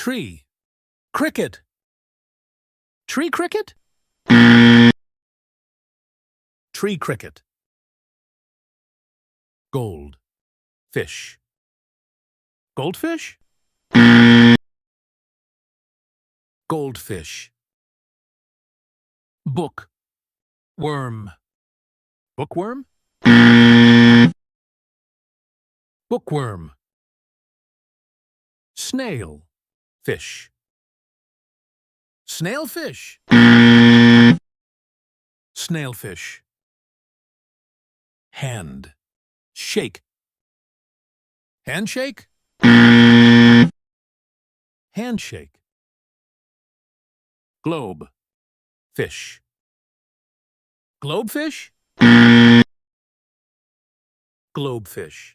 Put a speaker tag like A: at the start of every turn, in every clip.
A: Tree. Cricket. Tree cricket? Tree cricket. Gold. Fish. Goldfish? Goldfish. Book. Worm. Bookworm? Bookworm. Snail. Fish. Snailfish. Snailfish. Hand. Shake. Handshake? Handshake. Globe. Fish. Globefish? Globefish.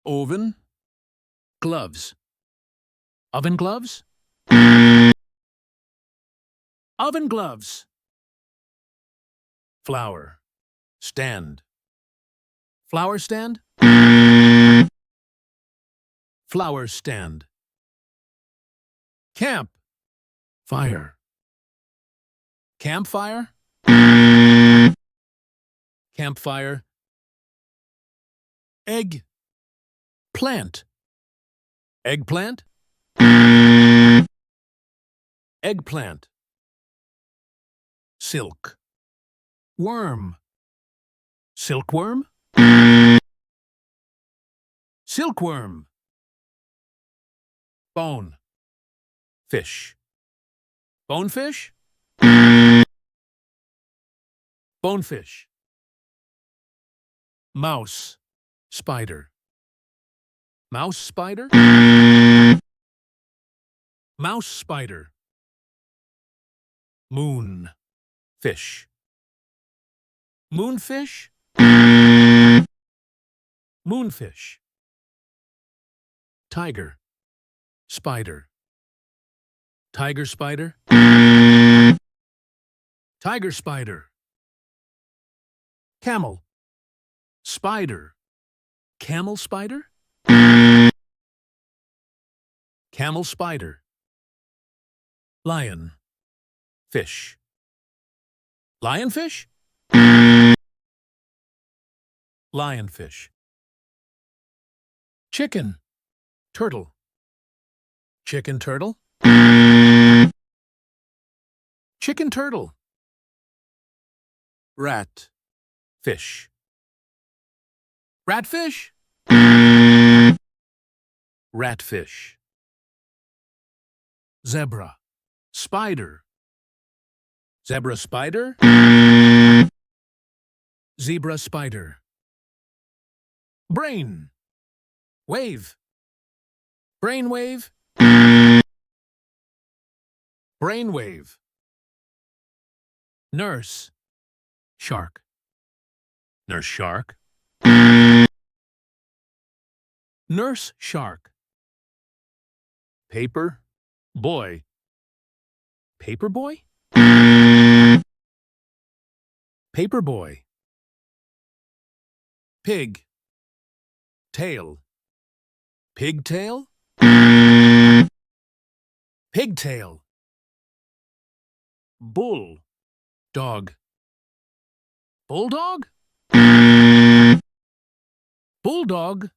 A: Oven. Gloves. Oven gloves? Oven gloves. Flower. Stand. Flower stand? Flower stand. Camp. Fire. Campfire? Campfire. Egg. Plant. Eggplant? Eggplant. Silk. Worm. Silkworm? Silkworm. Bone. Fish. Bonefish? Bonefish. Mouse. Spider. Mouse spider? Mouse spider. Moon. Fish. Moonfish? Moonfish. Tiger. Spider. Tiger spider? Tiger spider. Camel. Spider. Camel spider? Camel spider. Lion. Fish. Lionfish? Lionfish. Chicken. Turtle. Chicken turtle? Chicken turtle. Rat. Fish. Ratfish? Ratfish. Zebra. Spider. Zebra spider? Zebra spider. Brain. Wave. Brainwave? Brainwave. Nurse. Shark. Nurse shark? Nurse shark. Paper. Boy. Paper boy? Paper boy. Pig. Tail. Pigtail? Pigtail. Bull. Dog. Bulldog? Bulldog.